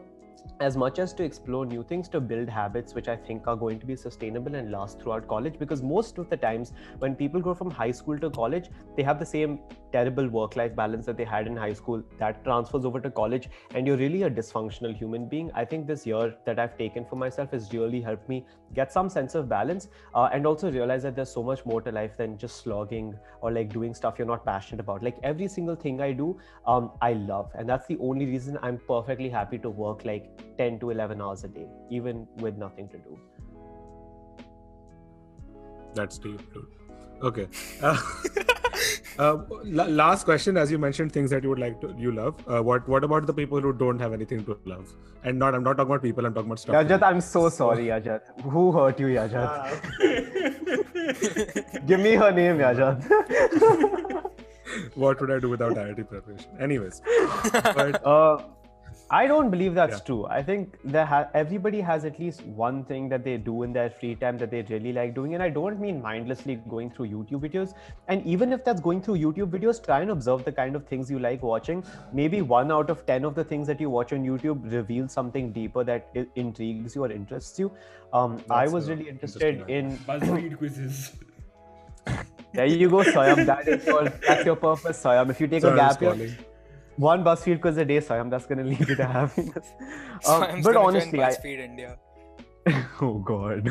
S2: as much as to explore new things, to build habits which I think are going to be sustainable and last throughout college. Because most of the times when people go from high school to college, they have the same terrible work-life balance that they had in high school that transfers over to college, and you're really a dysfunctional human being. I think this year that I've taken for myself has really helped me get some sense of balance, and also realize that there's so much more to life than just slogging or like doing stuff you're not passionate about. Like every single thing I do, I love, and that's the only reason I'm perfectly happy to work like 10 to 11 hours a day, even with nothing to do.
S1: That's deep, dude. Okay. Last question, as you mentioned things that you love. What about the people who don't have anything to love? And I'm not talking about people, I'm talking about stuff.
S2: Yajat, I'm so sorry, Yajat. Who hurt you, Yajat? Give me her name, Yajat.
S1: What would I do without IIT preparation? Anyways. But,
S2: I don't believe that's true. I think everybody has at least one thing that they do in their free time that they really like doing. And I don't mean mindlessly going through YouTube videos. And even if that's going through YouTube videos, try and observe the kind of things you like watching. Maybe 1 out of 10 of the things that you watch on YouTube reveal something deeper that intrigues you or interests you. I was really interested in
S4: BuzzFeed quizzes.
S2: There you go, Soyam. That's your purpose, Soyam. If you take a gap year, one BuzzFeed quiz a day, Soyam, that's going to lead you to happiness. But honestly,
S3: BuzzFeed India.
S2: Oh God.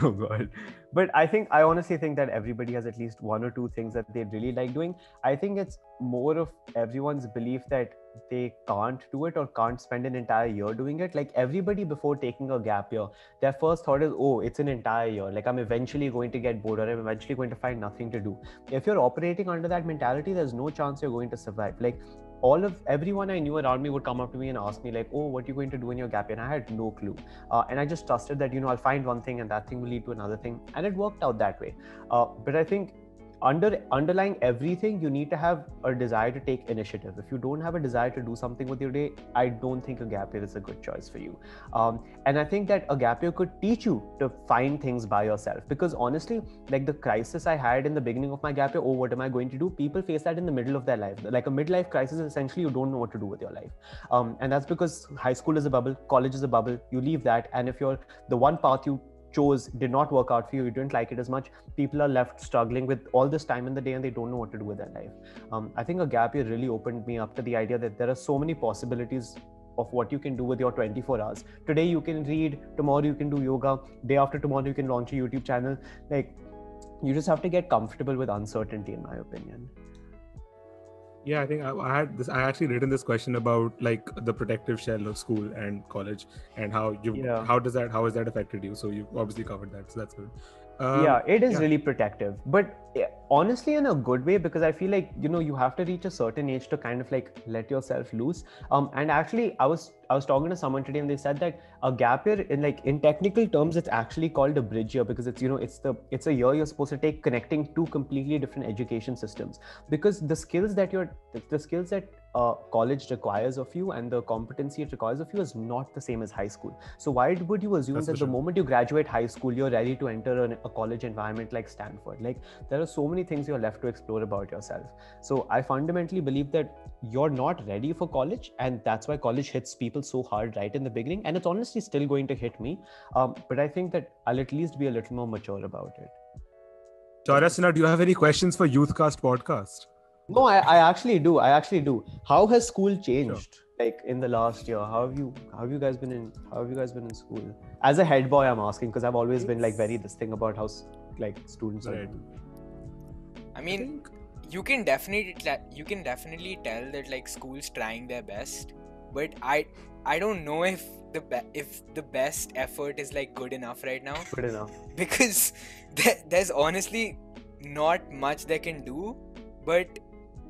S2: But I honestly think that everybody has at least one or two things that they really like doing. I think it's more of everyone's belief that they can't do it or can't spend an entire year doing it. Like everybody before taking a gap year, their first thought is, oh, it's an entire year. Like I'm eventually going to get bored, or I'm eventually going to find nothing to do. If you're operating under that mentality, there's no chance you're going to survive. Like everyone I knew around me would come up to me and ask me like, oh, what are you going to do in your gap year? And I had no clue. And I just trusted that, I'll find one thing and that thing will lead to another thing. And it worked out that way. But I think underlying everything, you need to have a desire to take initiative. If you don't have a desire to do something with your day, I don't think a gap year is a good choice for you. And I think that a gap year could teach you to find things by yourself. Because honestly, like the crisis I had in the beginning of my gap year, oh, what am I going to do? People face that in the middle of their life. Like a midlife crisis is essentially you don't know what to do with your life. And that's because high school is a bubble, college is a bubble, you leave that. And if you're the one path you chose did not work out for you, you didn't like it as much, people are left struggling with all this time in the day and they don't know what to do with their life. I think a gap year really opened me up to the idea that there are so many possibilities of what you can do with your 24 hours. Today you can read, tomorrow you can do yoga, day after tomorrow you can launch a YouTube channel. Like you just have to get comfortable with uncertainty, in my opinion.
S1: Yeah, I think I actually written this question about like the protective shell of school and college and how has that affected you? So you've obviously covered that, so that's good.
S2: It is really protective, but honestly in a good way, because I feel like you have to reach a certain age to kind of like let yourself loose. And actually I was talking to someone today and they said that a gap year in technical terms it's actually called a bridge year, because it's it's a year you're supposed to take connecting two completely different education systems, because the skills that college requires of you and the competency it requires of you is not the same as high school. So why would you assume that the moment you graduate high school you're ready to enter a college environment like Stanford? Like there are so many things you're left to explore about yourself. So I fundamentally believe that you're not ready for college, and that's why college hits people so hard right in the beginning, and it's honestly still going to hit me, but I think that I'll at least be a little more mature about it.
S1: Shaurya Sinha, do you have any questions for Youthcast podcast?
S2: No, I actually do. How has school changed? Sure. Like in the last year, how have you guys been in school? As a head boy, I'm asking, because I've always been like very this thing about how like students are.
S3: I mean, you can definitely tell that like schools trying their best, but I don't know if the best effort is like good enough right now.
S2: Good enough.
S3: Because there's honestly not much they can do, but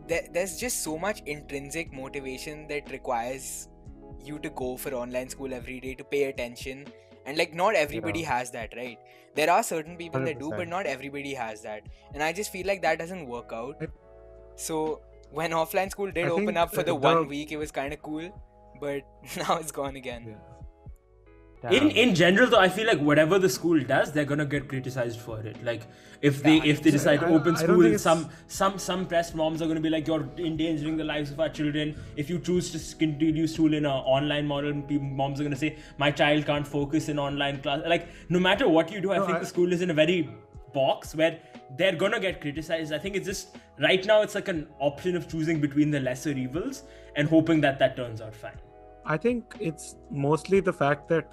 S3: there's just so much intrinsic motivation that requires you to go for online school every day, to pay attention, and like not everybody has that, right? There are certain people that do, but
S2: 100%.
S3: not everybody has that, and I just feel like that doesn't work out. So when offline school did
S1: I
S3: open
S1: think,
S3: up for the
S1: the-
S3: 1 week, it was kind of cool, but now it's gone again.
S1: Yeah.
S4: In general though, I feel like whatever the school does, they're gonna get criticized for it. Like if they decide to open
S1: I don't
S4: school,
S1: think it's-
S4: some press moms are gonna be like, you're endangering the lives of our children. If you choose to continue school in an online model, moms are gonna say my child can't focus in online class. Like no matter what you do, I think the school is in a very box where they're gonna get criticized. I think it's just right now it's like an option of choosing between the lesser evils and hoping that turns out fine.
S1: I think it's mostly the fact that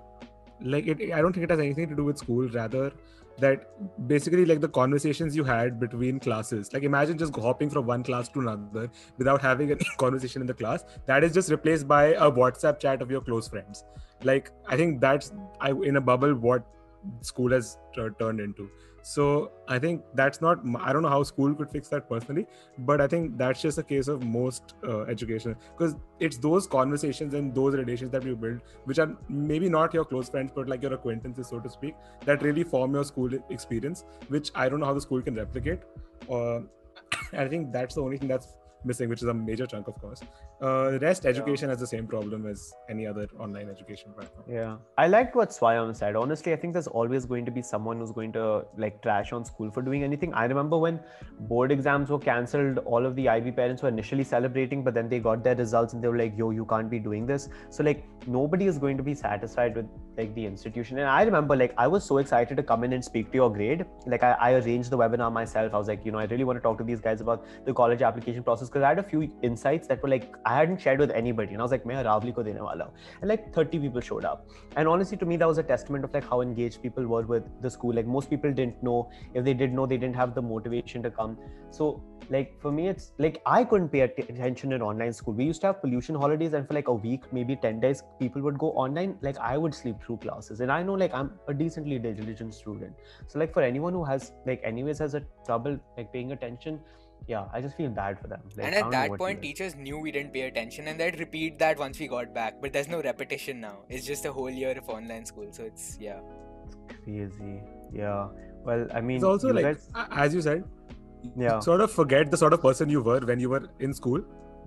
S1: like I don't think it has anything to do with school, rather that basically like the conversations you had between classes, like imagine just hopping from one class to another without having a conversation in the class, that is just replaced by a WhatsApp chat of your close friends. Like I think that's in a bubble what school has turned into. So I think that's not, I don't know how school could fix that personally, but I think that's just a case of most education, because it's those conversations and those relations that you build, which are maybe not your close friends, but like your acquaintances, so to speak, that really form your school experience, which I don't know how the school can replicate. I think that's the only thing that's missing, which is a major chunk, of course. Rest education has the same problem as any other online education platform.
S2: Yeah, I liked what Swayam said. Honestly, I think there's always going to be someone who's going to like trash on school for doing anything. I remember when board exams were cancelled, all of the IB parents were initially celebrating, but then they got their results and they were like, yo, you can't be doing this. So like nobody is going to be satisfied with like the institution. And I remember like I was so excited to come in and speak to your grade. Like I arranged the webinar myself. I was like, I really want to talk to these guys about the college application process, because I had a few insights that were like I hadn't shared with anybody, and I was like, main Ravli ko dene wala hu. And like 30 people showed up, and honestly to me that was a testament of like how engaged people were with the school. Like most people didn't know, if they did know, they didn't have the motivation to come. So like for me it's like I couldn't pay attention in online school. We used to have pollution holidays, and for like a week, maybe 10 days, people would go online. Like I would sleep through classes, and I know like I'm a decently diligent student. So like for anyone who has like anyways has a trouble like paying attention, yeah, I just feel bad for them. Like,
S3: And
S2: I
S3: at
S2: don't know
S3: that
S2: what
S3: point,
S2: to do.
S3: teachers knew we didn't pay attention, and they'd repeat that once we got back. But there's no repetition now. It's just a whole year of online school. So it's, yeah.
S2: Crazy. Yeah. Well, I mean,
S1: It's also
S2: you
S1: like,
S2: guys,
S1: as you said,
S2: yeah.
S1: you sort of forget the sort of person you were when you were in school.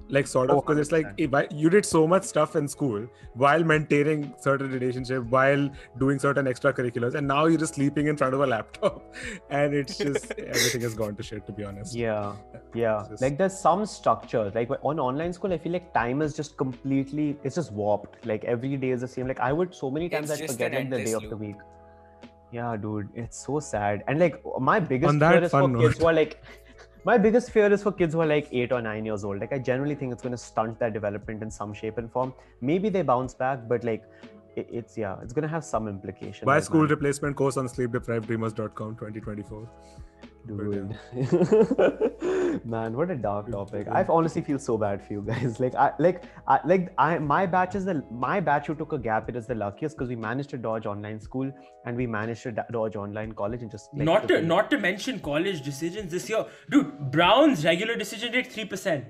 S1: Like sort of, because it's like
S2: 100%.
S1: you did so much stuff in school while maintaining certain relationship, while doing certain extracurriculars, and now you're just sleeping in front of a laptop, and it's just everything has gone to shit, to be honest.
S2: Yeah.
S1: Just-
S2: Like there's some structure. Like on online school, I feel like time is just completely, it's just warped. Like every day is the same. Like I would so many times
S3: It's
S2: I'd
S3: just
S2: forget
S3: an
S2: like the day
S3: endless
S2: of the
S3: loop.
S2: week. Yeah, dude, it's so sad. And like my biggest
S1: On
S2: fear
S1: that
S2: is for
S1: fun
S2: kids
S1: note-
S2: who are like, my biggest fear is for kids who are like 8 or 9 years old. Like I generally think it's going to stunt their development in some shape and form. Maybe they bounce back, but like it's going to have some implication.
S1: Buy
S2: like,
S1: school
S2: man.
S1: replacement course on sleepdepriveddreamers.com 2024.
S2: Dude. Man, what a dark topic. I honestly feel so bad for you guys. My batch who took a gap, it is the luckiest because we managed to dodge online school and we managed to dodge online college and just like,
S4: Not to mention college decisions this year, dude. Brown's regular decision rate 3%.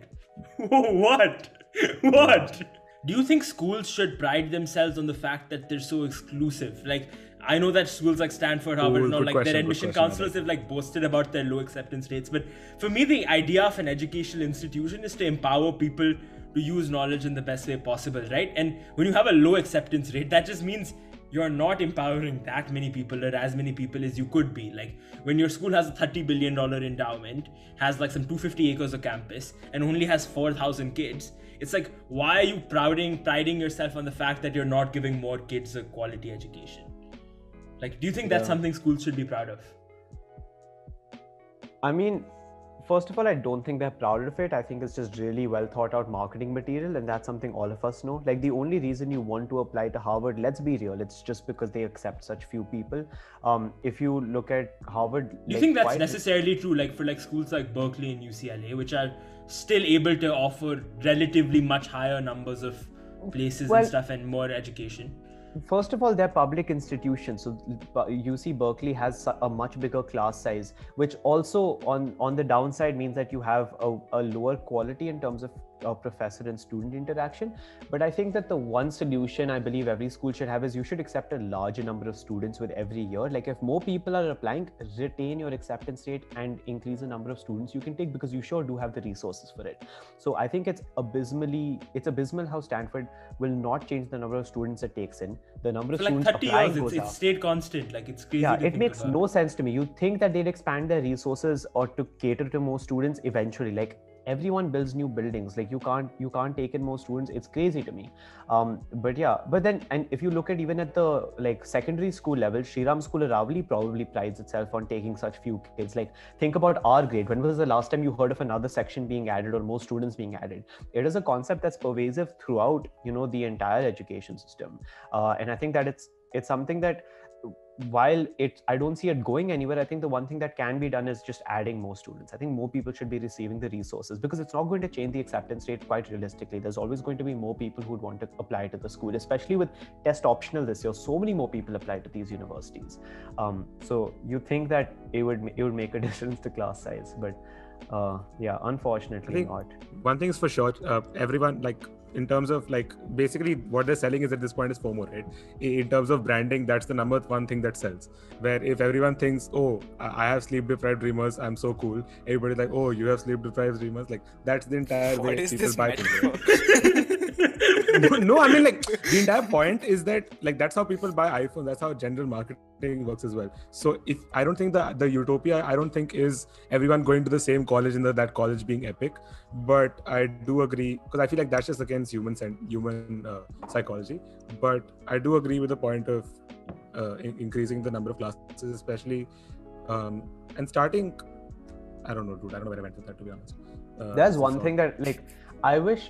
S4: What? Do you think schools should pride themselves on the fact that they're so exclusive? Like, I know that schools like Stanford, Harvard, and all,
S1: good
S4: like
S1: question,
S4: their
S1: good
S4: admission
S1: question,
S4: counselors have like boasted about their low acceptance rates. But for me, the idea of an educational institution is to empower people to use knowledge in the best way possible, right? And when you have a low acceptance rate, that just means you're not empowering that many people or as many people as you could be. Like when your school has a $30 billion endowment, has like some 250 acres of campus, and only has 4,000 kids, it's like, why are you priding yourself on the fact that you're not giving more kids a quality education? Like, do you think that's something schools should be proud of?
S2: I mean, first of all, I don't think they're proud of it. I think it's just really well thought out marketing material, and that's something all of us know. Like, the only reason you want to apply to Harvard, let's be real, it's just because they accept such few people. If you look at Harvard,
S4: you think that's necessarily true, like for like schools like Berkeley and UCLA, which are still able to offer relatively much higher numbers of places and stuff and more education?
S2: First of all, they're public institutions. So UC Berkeley has a much bigger class size, which also on the downside means that you have a lower quality in terms of professor and student interaction. But I think that the one solution I believe every school should have is you should accept a larger number of students with every year. Like, if more people are applying, retain your acceptance rate and increase the number of students you can take, because you sure do have the resources for it. So I think it's abysmal how Stanford will not change the number of students it takes in. The number of students
S4: like 30
S2: applying
S4: years, it's stayed constant. Like, it's crazy.
S2: Yeah,
S4: to
S2: it
S4: think
S2: makes
S4: about.
S2: no sense to me. You'd think that they'd expand their resources or to cater to more students eventually. Like, everyone builds new buildings. Like, you can't take in more students. It's crazy to me. But then, and if you look at even at the like secondary school level, Shriram School Aravali probably prides itself on taking such few kids. Like, think about our grade. When was the last time you heard of another section being added or more students being added? It is a concept that's pervasive throughout, the entire education system. And I think that it's something that, while I don't see it going anywhere, I think the one thing that can be done is just adding more students. I think more people should be receiving the resources, because it's not going to change the acceptance rate quite realistically. There's always going to be more people who would want to apply to the school, especially with test optional this year. So many more people apply to these universities. So you think that it would make a difference to class size, but unfortunately not.
S1: One thing is for sure, everyone, like, in terms of like basically what they're selling is at this point is FOMO, right? In terms of branding, that's the number one thing that sells. Where if everyone thinks, oh, I have sleep deprived dreamers, I'm so cool, everybody's like, oh, you have sleep deprived dreamers, like that's the entire way people buy things. No, I mean, like, the entire point is that, like, that's how people buy iPhones. That's how general marketing works as well. So if I don't think the utopia, I don't think is everyone going to the same college and that college being epic. But I do agree, because I feel like that's just against human psychology. But I do agree with the point of increasing the number of classes, especially and starting. I don't know, dude. I don't know where I went with that, to be honest.
S2: There's one thing that, like, I wish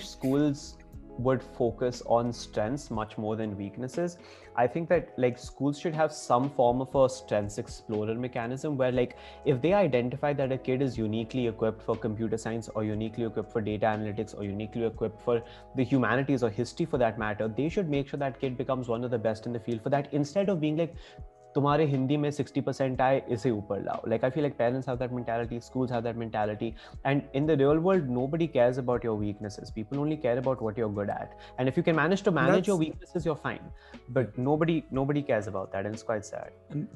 S2: schools would focus on strengths much more than weaknesses. I think that, like, schools should have some form of a strengths explorer mechanism where, like, if they identify that a kid is uniquely equipped for computer science or uniquely equipped for data analytics or uniquely equipped for the humanities or history for that matter, they should make sure that kid becomes one of the best in the field for that, instead of being like, तुम्हारे हिंदी में 60% आए, इसे ऊपर लाओ. Like, I feel like parents have that mentality, schools have that mentality, and in the real world, nobody cares about your weaknesses. People only care about what you're good at, and if you can manage to manage your weaknesses, you're fine. But nobody cares about that, and it's quite sad.
S1: And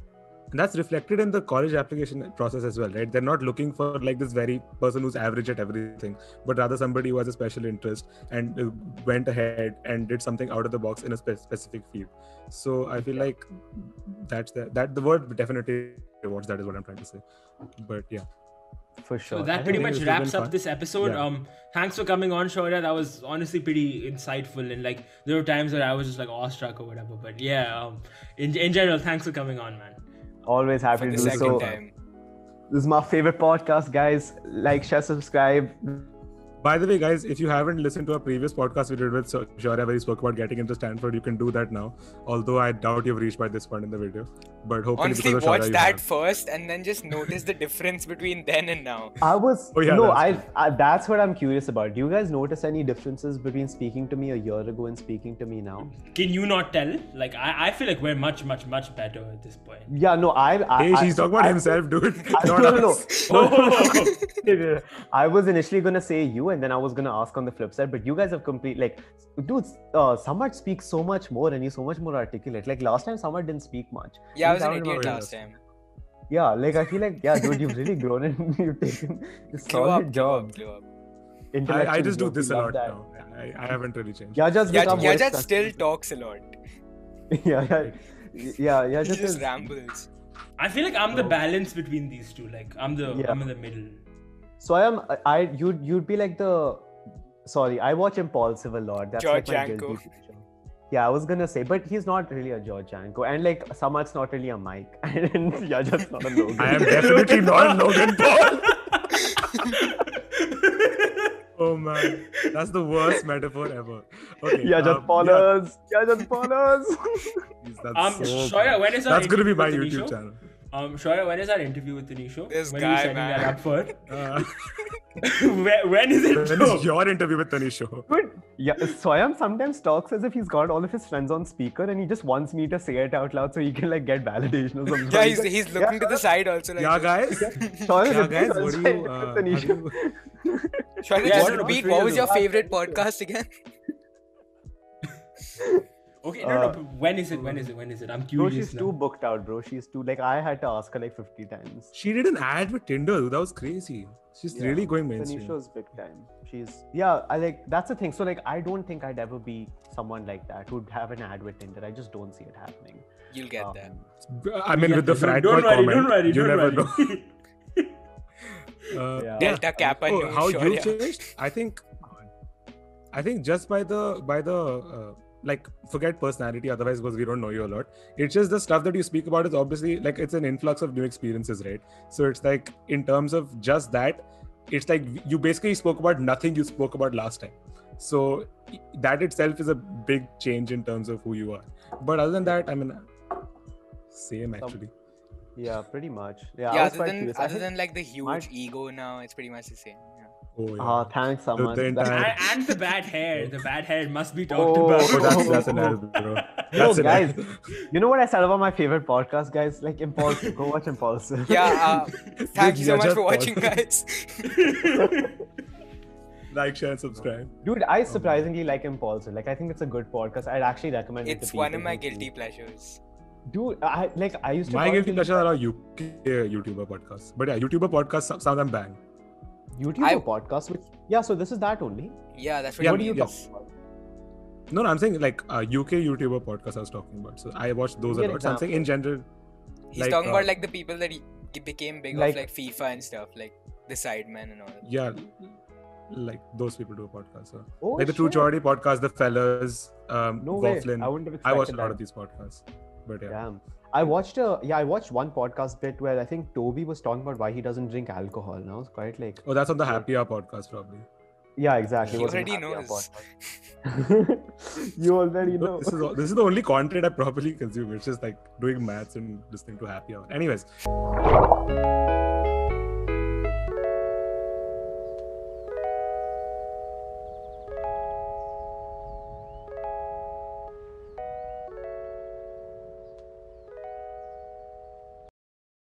S1: that's reflected in the college application process as well, right? They're not looking for like this very person who's average at everything, but rather somebody who has a special interest and went ahead and did something out of the box in a specific field. So I feel like that the word definitely rewards that, is what I'm trying to say. But yeah,
S2: for sure.
S4: So that pretty much wraps up this episode. Yeah. Thanks for coming on, Shaurya. That was honestly pretty insightful, and like there were times where I was just like awestruck or whatever. But yeah, in general, thanks for coming on, man.
S2: Always happy to do so. Time. This is my favorite podcast, guys. Like, share, subscribe.
S1: By the way, guys, if you haven't listened to our previous podcast we did with Shaurya, where he spoke about getting into Stanford, you can do that now. Although I doubt you've reached by this point in the video. But hopefully,
S3: honestly, watch that first and then just notice the difference between then and now.
S2: That's what I'm curious about. Do you guys notice any differences between speaking to me a year ago and speaking to me now?
S4: Can you not tell? Like, I feel like we're much better at this point.
S2: Yeah, no,
S1: he's talking about himself, dude.
S2: No. I was initially gonna say you, and then I was gonna ask on the flip side, but you guys have dude, Samad speaks so much more and he's so much more articulate. Like, last time Samad didn't speak much.
S3: Yeah, I was an idiot last time.
S2: Yeah, like, I feel like, yeah, dude, you've really grown and you've taken a solid job.
S1: I just do this a lot now. I haven't really changed.
S3: Yajat still talks a lot.
S2: Yeah.
S3: He just rambles.
S4: I feel like I'm the balance between these two. Like, I'm in the middle.
S2: So you'd be like I watch Impulsive a lot. That's
S3: George
S2: like my
S3: Janko.
S2: guilty pleasure. Yeah, I was gonna say, but he's not really a George Janko, and like Samad's not really a Mike, and Yajat's not a Logan.
S1: I am definitely not a Logan Paul. Oh man, that's the worst metaphor ever. Okay.
S2: Yajat Paulers. Yajat Paulers.
S1: That's so
S4: Shoya,
S1: bad.
S4: when is our
S1: That's gonna be my
S4: interview with
S1: YouTube
S4: Tanisho?
S1: channel.
S4: Shoya, when is our interview with Tanisho?
S3: This
S4: when are you
S3: guy,
S4: setting
S3: man.
S4: that up for?
S1: Uh,
S4: when is it?
S1: when is your interview with Tanisho?
S2: Dude, yeah, Swayam sometimes talks as if he's got all of his friends on speaker and he just wants me to say it out loud so he can like get validation or something.
S3: Yeah, he's looking to the side also. Like,
S1: Yeah, guys.
S2: Swayam,
S1: Yeah, guys. What do you?
S2: Tanisha.
S3: Shall I
S4: Yeah,
S3: just
S4: no, no,
S3: repeat?
S4: please
S3: What was
S4: do.
S3: your favorite podcast again?
S4: Okay, no, but when is it? When is it? When is it? I'm
S2: Bro,
S4: curious
S2: she's
S4: now.
S2: too booked out, bro. She's too like I had to ask her like 50 times.
S1: She did an ad with Tinder. Dude. That was crazy. She's
S2: Yeah,
S1: really going mainstream.
S2: Tanisha's big time. I like that's the thing. So like I don't think I'd ever be someone like that who'd have an ad with Tinder. I just don't see it happening.
S3: You'll get that.
S1: I mean, with the frat
S4: Don't
S1: boy
S4: worry,
S1: comment,
S4: don't worry,
S1: you
S4: don't
S1: never
S4: worry.
S1: know.
S2: Yeah.
S3: Delta Kappa.
S1: Oh,
S3: Noon,
S1: how you
S3: Shaurya.
S1: changed? I think just by the like forget personality, otherwise because we don't know you a lot. It's just the stuff that you speak about is obviously like it's an influx of new experiences, right? So it's like in terms of just that, it's like you basically spoke about nothing you spoke about last time. So that itself is a big change in terms of who you are. But other than that, I mean, same actually.
S2: Yeah, pretty much. Yeah, I
S3: Yeah,
S2: was quite curious. I
S3: other
S2: think-
S3: than like the huge
S2: my-
S3: ego now, it's pretty much the same. Yeah.
S1: Oh yeah.
S2: Thanks so
S1: The-
S2: much.
S1: the entire-
S4: And the bad hair. The bad hair must be talked
S2: Oh,
S4: about.
S1: Oh, that's an L, bro.
S2: Yo,
S1: That's an
S2: guys,
S1: L.
S2: you know what I said about my favorite podcast, guys? Like Impulsive. Go watch Impulsive.
S3: Yeah. Thank you so much
S1: Yajat
S3: for watching,
S1: Paul.
S3: guys.
S1: Like, share, and subscribe.
S2: Dude, I surprisingly like Impulsive. Like, I think it's a good podcast. I'd actually recommend it to
S3: It's
S2: people.
S3: one of my
S2: who-
S3: guilty pleasures.
S2: Dude, I used to.
S1: My
S2: call
S1: guilty
S2: it
S1: pleasure are UK YouTuber podcasts. But yeah, YouTuber podcasts, some of them bang.
S2: YouTuber podcast. Yeah, so this is that only.
S3: Yeah, that's
S1: Yeah,
S3: what
S2: What do you
S3: it
S2: talk
S3: is.
S2: about?
S1: No, I'm saying like UK YouTuber podcasts I was talking about. So I watched those a
S2: Give
S1: lot. So I'm saying in general,
S3: He's
S1: like,
S3: talking about like the people that he became big
S2: like-
S3: of, like FIFA and stuff, like the Sidemen and all.
S1: yeah, like those people do a podcast. So.
S2: Oh,
S1: Like the True
S2: shit.
S1: Geordie podcast, the fellas,
S2: No way.
S1: Wafflin.
S2: I wouldn't have
S1: I watched a
S2: expected
S1: lot
S2: that.
S1: of these podcasts. But yeah.
S2: Damn. I watched one podcast bit where I think Toby was talking about why he doesn't drink alcohol. And I was quite like,
S1: Oh, that's on the Happy Hour podcast probably.
S2: yeah, exactly.
S3: He
S2: it was an
S3: already
S2: Happy Hour
S3: knows.
S2: podcast. You already know.
S1: This is the only content I properly consume. It's just like doing maths and listening to Happy Hour. Anyways.